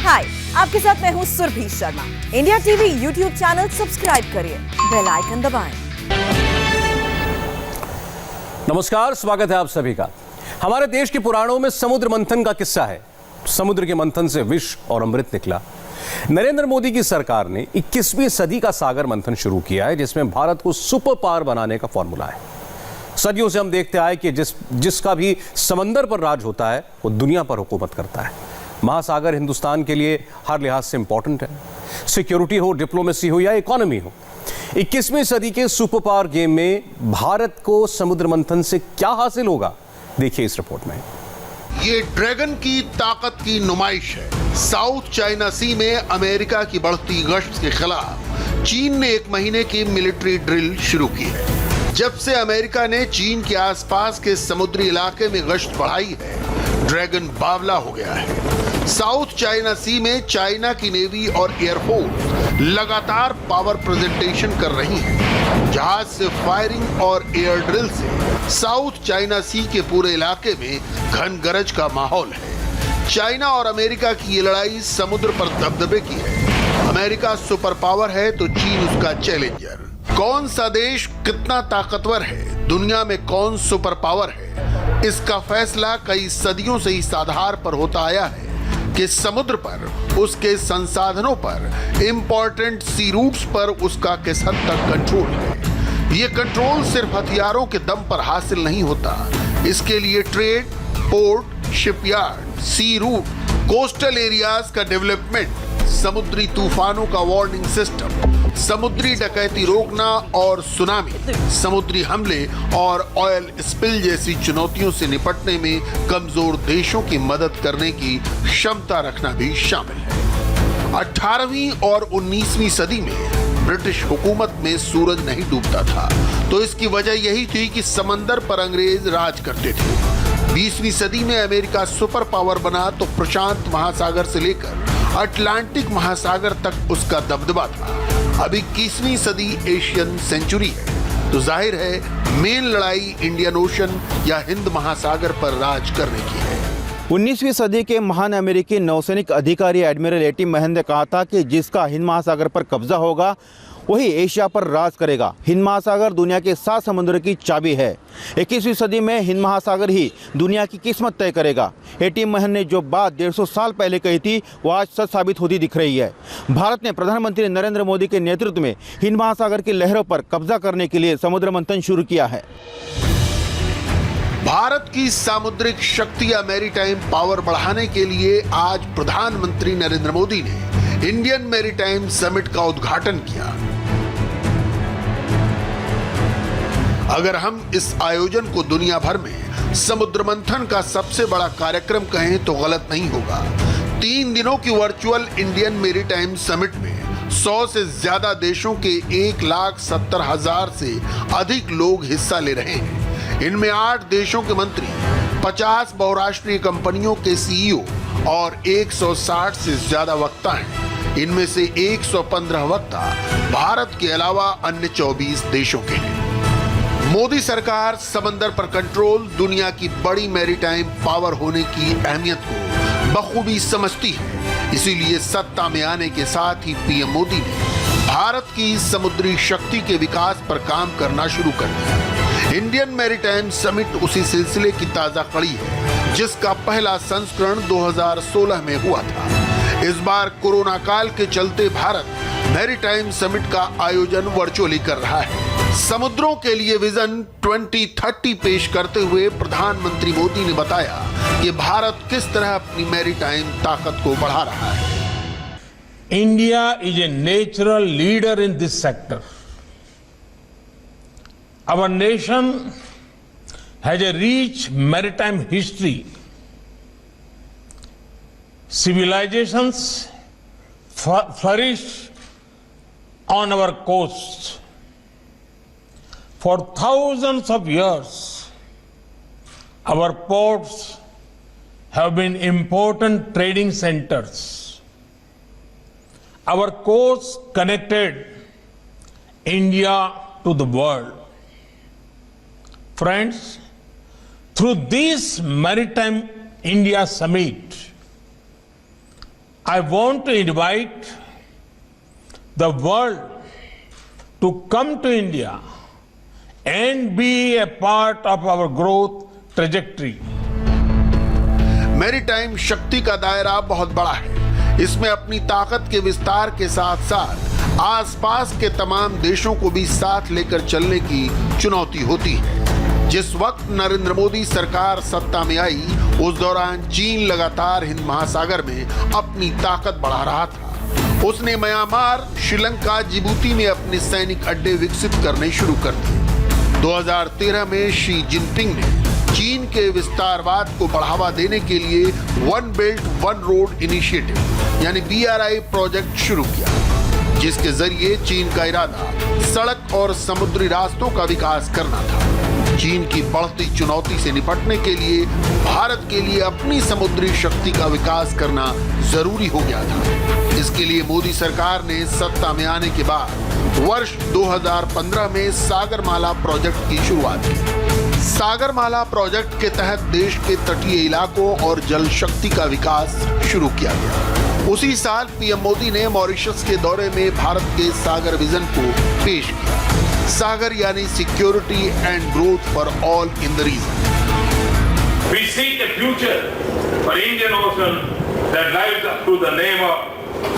हाय, आपके साथ मैं हूँ Surabhi Sharma. India TV YouTube channel subscribe करिए, बेल आइकन दबाएं। नमस्कार, स्वागत है आप सभी का। हमारे देश के पुराणों में समुद्र मंथन का किस्सा है। समुद्र के मंथन से विष और अमृत निकला। नरेंद्र मोदी की सरकार ने 21वीं सदी का सागर मंथन शुरू किया है, जिसमें भारत को सुपर पावर बनाने का फॉर्मूला है। सदियों से हम देखते आए कि जिसका भी समंदर पर राज होता है वो दुनिया पर हुकूमत करता है। महासागर हिंदुस्तान के लिए हर लिहाज से इंपॉर्टेंट है, सिक्योरिटी हो, डिप्लोमेसी हो या इकोनॉमी हो। 21वीं सदी के सुपर पावर गेम में भारत को समुद्र मंथन से क्या हासिल होगा, देखिए इस रिपोर्ट में। ये ड्रैगन की ताकत की नुमाइश है। साउथ चाइना सी में अमेरिका की बढ़ती गश्त के खिलाफ चीन ने 1 महीने की मिलिट्री ड्रिल शुरू की है। जब से अमेरिका ने चीन के आसपास के समुद्री इलाके में गश्त बढ़ाई है, ड्रैगन बावला हो गया है। साउथ चाइना सी में चाइना की नेवी और एयरफोर्स लगातार पावर प्रेजेंटेशन कर रही है। जहाज से फायरिंग और एयर ड्रिल से साउथ चाइना सी के पूरे इलाके में घन गरज का माहौल है। चाइना और अमेरिका की ये लड़ाई समुद्र पर दबदबे की है। अमेरिका सुपर पावर है तो चीन उसका चैलेंजर। कौन सा देश कितना ताकतवर है, दुनिया में कौन सुपर पावर है, इसका फैसला कई सदियों से इस आधार पर होता आया है कि समुद्र पर, उसके संसाधनों पर, इंपॉर्टेंट सी रूट्स पर उसका किस हद तक कंट्रोल है। ये कंट्रोल सिर्फ हथियारों के दम पर हासिल नहीं होता। इसके लिए ट्रेड, पोर्ट, शिपयार्ड, सी रूट, कोस्टल एरियाज का डेवलपमेंट, समुद्री तूफानों का वार्निंग सिस्टम, समुद्री डकैती रोकना और सुनामी, समुद्री हमले और ऑयल स्पिल जैसी चुनौतियों से निपटने में कमजोर देशों की मदद करने की क्षमता रखना भी शामिल है। 18वीं और 19वीं सदी में ब्रिटिश हुकूमत में सूरज नहीं डूबता था, तो इसकी वजह यही थी कि समंदर पर अंग्रेज राज करते थे। 20वीं सदी में अमेरिका सुपर पावर बना तो प्रशांत महासागर से लेकर अटलांटिक महासागर तक उसका दबदबा था। अब 21वीं सदी एशियन सेंचुरी है, तो जाहिर है मेन लड़ाई इंडियन ओशन या हिंद महासागर पर राज करने की है। 19वीं सदी के महान अमेरिकी नौसैनिक अधिकारी एडमिरल ए टी महन ने कहा था कि जिसका हिंद महासागर पर कब्जा होगा वही एशिया पर राज करेगा। हिंद महासागर दुनिया के 7 समुद्र की चाबी है। 21वीं सदी में हिंद महासागर ही दुनिया की किस्मत तय करेगा। ए टी महन ने जो बात 150 साल पहले कही थी वो आज सच साबित होती दिख रही है। भारत ने प्रधानमंत्री नरेंद्र मोदी के नेतृत्व में हिंद महासागर की लहरों पर कब्जा करने के लिए समुद्र मंथन शुरू किया है। भारत की सामुद्रिक शक्ति या मैरीटाइम पावर बढ़ाने के लिए आज प्रधानमंत्री नरेंद्र मोदी ने इंडियन मैरीटाइम समिट का उद्घाटन किया। अगर हम इस आयोजन को दुनिया भर में समुद्र मंथन का सबसे बड़ा कार्यक्रम कहें तो गलत नहीं होगा। 3 दिनों की वर्चुअल इंडियन मैरीटाइम समिट में 100 से ज्यादा देशों के 1,70,000 से अधिक लोग हिस्सा ले रहे हैं। इनमें 8 देशों के मंत्री, 50 बहुराष्ट्रीय कंपनियों के सीईओ और 160 से ज्यादा वक्ता हैं। इनमें से 115 वक्ता भारत के अलावा अन्य 24 देशों के हैं। मोदी सरकार समंदर पर कंट्रोल, दुनिया की बड़ी मैरीटाइम पावर होने की अहमियत को बखूबी समझती है। इसीलिए सत्ता में आने के साथ ही पीएम मोदी ने भारत की समुद्री शक्ति के विकास पर काम करना शुरू कर दिया। इंडियन मैरीटाइम समिट उसी सिलसिले की ताजा कड़ी है, जिसका पहला संस्करण 2016 में हुआ था। इस बार कोरोना काल के चलते भारत मैरीटाइम समिट का आयोजन वर्चुअली कर रहा है। समुद्रों के लिए विजन 2030 पेश करते हुए प्रधानमंत्री मोदी ने बताया कि भारत किस तरह अपनी मैरीटाइम ताकत को बढ़ा रहा है। India is a natural leader in this sector. Our nation has a rich maritime history. Civilizations flourish on our coasts. For thousands of years, our ports have been important trading centers. Our coasts connected India to the world. Friends, through this Maritime India Summit, I want to invite the world to come to India and be a part of our growth trajectory. Maritime शक्ति का दायरा बहुत बड़ा है। इसमें अपनी ताकत के विस्तार के साथ साथ आसपास के तमाम देशों को भी साथ लेकर चलने की चुनौती होती है। जिस वक्त नरेंद्र मोदी सरकार सत्ता में आई, उस दौरान चीन लगातार हिंद महासागर में अपनी ताकत बढ़ा रहा था। उसने म्यांमार, श्रीलंका, जिबूती में अपने सैनिक अड्डे विकसित करने शुरू कर दिए। 2013 में शी जिनपिंग ने चीन के विस्तारवाद को बढ़ावा देने के लिए one belt one road initiative यानी BRI प्रोजेक्ट शुरू किया, जिसके जरिए चीन का इरादा सड़क और समुद्री रास्तों का विकास करना था। चीन की बढ़ती चुनौती से निपटने के लिए भारत के लिए अपनी समुद्री शक्ति का विकास करना जरूरी हो गया था। इसके लिए मोदी सरकार ने सत्ता में आने के बाद वर्ष 2015 में सागरमाला प्रोजेक्ट की शुरुआत की। सागरमाला प्रोजेक्ट के तहत देश के तटीय इलाकों और जल शक्ति का विकास शुरू किया गया। उसी साल पीएम मोदी ने मॉरिशस के दौरे में भारत के सागर विजन को पेश किया। सागर यानी security and growth for all in the region. We seek a future for Indian Ocean that lives up to the name of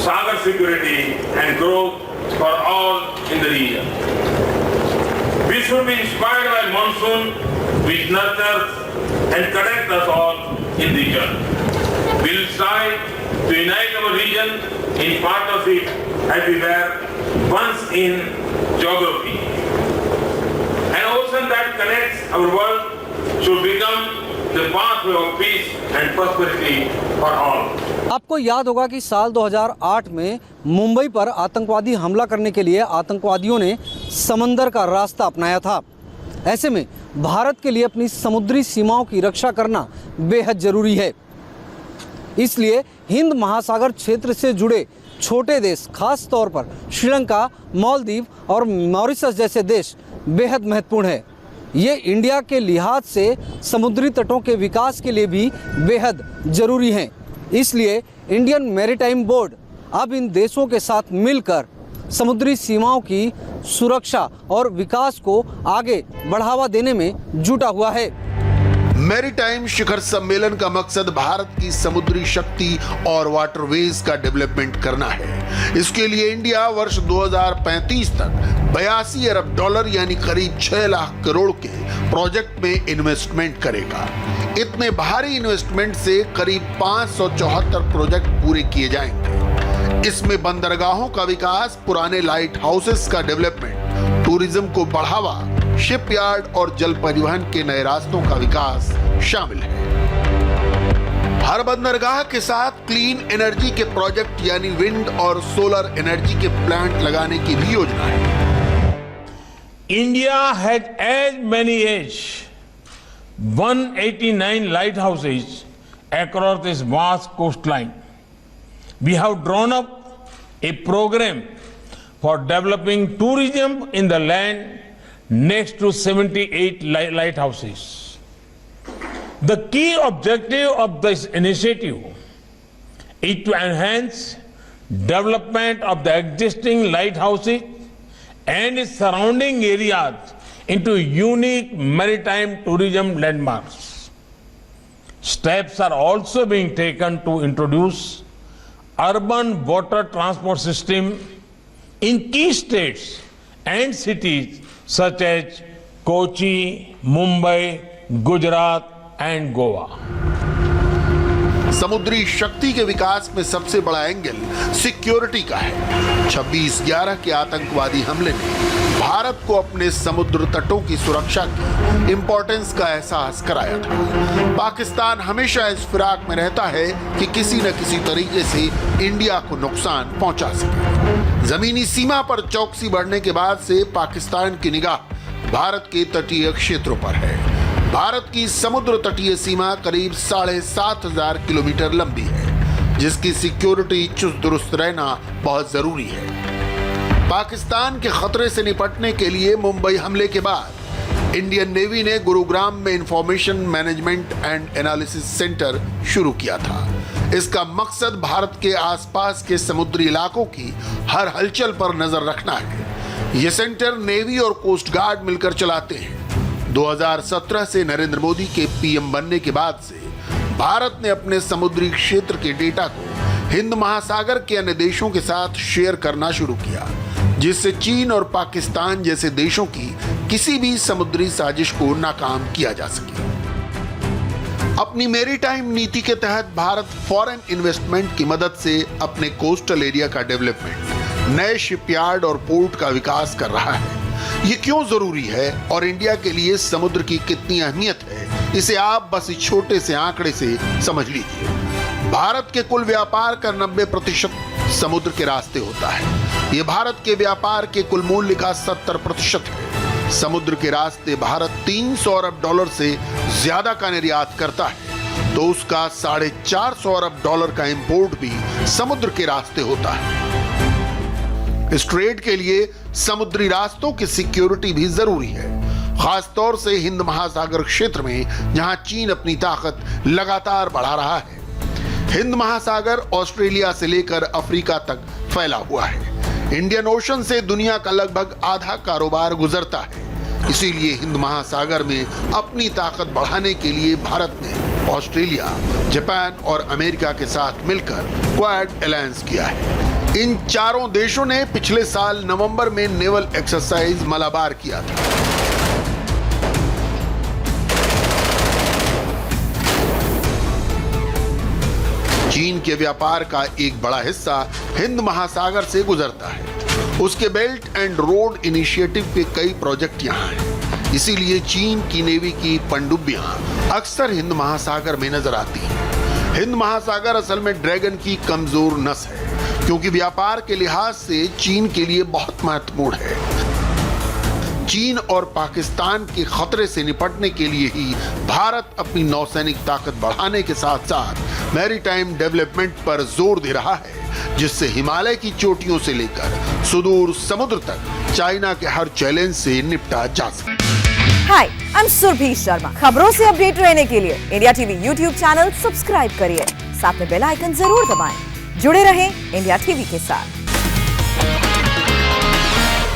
Sagar security and growth for all in the region. We should be inspired by monsoon, which nurtures and connects us all in the region. We will strive to unite our region in partnership as we were once in geography. An ocean that connects our world should become the pathway of peace and prosperity for all. आपको याद होगा कि साल 2008 में मुंबई पर आतंकवादी हमला करने के लिए आतंकवादियों ने समंदर का रास्ता अपनाया था। ऐसे में भारत के लिए अपनी समुद्री सीमाओं की रक्षा करना बेहद जरूरी है। इसलिए हिंद महासागर क्षेत्र से जुड़े छोटे देश, खास तौर पर श्रीलंका, मालदीव और मॉरिशस जैसे देश बेहद महत्वपूर्ण है। ये इंडिया के लिहाज से समुद्री तटों के विकास के लिए भी बेहद जरूरी हैं। इसलिए इंडियन मैरीटाइम बोर्ड अब इन देशों के साथ मिलकर समुद्री सीमाओं की सुरक्षा और विकास को आगे बढ़ावा देने में जुटा हुआ है। मैरीटाइम शिखर सम्मेलन का मकसद भारत की समुद्री शक्ति और वाटरवेज का डेवलपमेंट करना है। इसके लिए इंडिया वर्ष 2035 तक 82 अरब डॉलर यानी करीब 6 लाख करोड़ के प्रोजेक्ट में इन्वेस्टमेंट करेगा। इतने भारी इन्वेस्टमेंट से करीब 574 प्रोजेक्ट पूरे किए जाएंगे। इसमें बंदरगाहों का विकास, पुराने लाइट हाउसेस का डेवलपमेंट, टूरिज्म को बढ़ावा, शिपयार्ड और जल परिवहन के नए रास्तों का विकास शामिल है। हर बंदरगाह के साथ क्लीन एनर्जी के प्रोजेक्ट यानी विंड और सोलर एनर्जी के प्लांट लगाने की भी योजना है। India has as many as 189 lighthouses across this vast coastline. We have drawn up a program for developing tourism in the land next to 78 lighthouses. The key objective of this initiative is to enhance development of the existing lighthouses and its surrounding areas into unique maritime tourism landmarks. Steps are also being taken to introduce urban water transport system in key states and cities such as Kochi, Mumbai, Gujarat and Goa. समुद्री शक्ति के विकास में सबसे बड़ा angle security का है। 26/11 के आतंकवादी हमले ने भारत को अपने समुद्र तटों की सुरक्षा की इंपॉर्टेंस का एहसास कराया था। पाकिस्तान हमेशा इस फिराक में रहता है कि किसी न किसी तरीके से इंडिया को नुकसान पहुंचा सके। जमीनी सीमा पर चौकसी बढ़ने के बाद से पाकिस्तान की निगाह भारत के तटीय क्षेत्रों पर है। भारत की समुद्र तटीय सीमा करीब 7,500 किलोमीटर लंबी है, जिसकी सिक्योरिटी चुस्त दुरुस्त रहना बहुत जरूरी है। पाकिस्तान के खतरे से निपटने के लिए मुंबई हमले के बाद इंडियन नेवी ने गुरुग्राम में information management and analysis centre शुरू किया था। इसका मकसद भारत के आसपास के समुद्री इलाकों की हर हलचल पर नजर रखना है। ये सेंटर नेवी और कोस्ट गार्ड मिलकर चलाते हैं। 2017 से नरेंद्र मोदी के पीएम बनने के बाद से भारत ने अपने समुद्री क्षेत्र के डेटा को हिंद महासागर के अन्य देशों के साथ शेयर करना शुरू किया, जिससे चीन और पाकिस्तान जैसे देशों की किसी भी समुद्री साजिश को नाकाम किया जा सके। अपनी मैरीटाइम नीति के तहत भारत फॉरेन इन्वेस्टमेंट की मदद से अपने कोस्टल एरिया का डेवलपमेंट, नए शिपयार्ड और पोर्ट का विकास कर रहा है। ये क्यों जरूरी है और इंडिया के लिए समुद्र की कितनी अहमियत है, इसे आप बस इस छोटे से आंकड़े से समझ लीजिए। भारत के कुल व्यापार का 90% समुद्र के रास्ते होता है। ये भारत के व्यापार के कुल मूल्य का 70% है। समुद्र के रास्ते भारत 300 अरब डॉलर से ज्यादा का निर्यात करता है, तो उसका 450 अरब डॉलर का इंपोर्ट भी समुद्र के रास्ते होता है। इस ट्रेड के लिए समुद्री रास्तों की सिक्योरिटी भी जरूरी है, खासतौर से हिंद महासागर क्षेत्र में जहां चीन अपनी ताकत लगातार बढ़ा रहा है। हिंद महासागर ऑस्ट्रेलिया से लेकर अफ्रीका तक फैला हुआ है। इंडियन ओशन से दुनिया का लगभग आधा कारोबार गुजरता है। इसीलिए हिंद महासागर में अपनी ताकत बढ़ाने के लिए भारत ने ऑस्ट्रेलिया, जापान और अमेरिका के साथ मिलकर क्वाड अलायंस किया है। इन चारों देशों ने पिछले साल नवंबर में नेवल एक्सरसाइज मलाबार किया था। चीन के व्यापार का एक बड़ा हिस्सा हिंद महासागर से गुजरता है। उसके बेल्ट एंड रोड इनिशिएटिव के कई प्रोजेक्ट यहाँ हैं। इसीलिए चीन की नेवी की पनडुब्बियां अक्सर हिंद महासागर में नजर आती हैं। हिंद महासागर असल में ड्रैगन की कमजोर नस है, क्योंकि व्यापार के लिहाज से चीन के लिए बहुत महत्वपूर्ण है। चीन और पाकिस्तान के खतरे से निपटने के लिए ही भारत अपनी नौसैनिक ताकत बढ़ाने के साथ साथ मैरीटाइम डेवलपमेंट पर जोर दे रहा है, जिससे हिमालय की चोटियों से लेकर सुदूर समुद्र तक चाइना के हर चैलेंज से निपटा जा सके। हाय, आई एम सुरभि शर्मा। खबरों से अपडेट रहने के लिए India TV YouTube channel subscribe करिए, साथ में बेल आइकन जरूर दबाएं। जुड़े रहें इंडिया टीवी के साथ।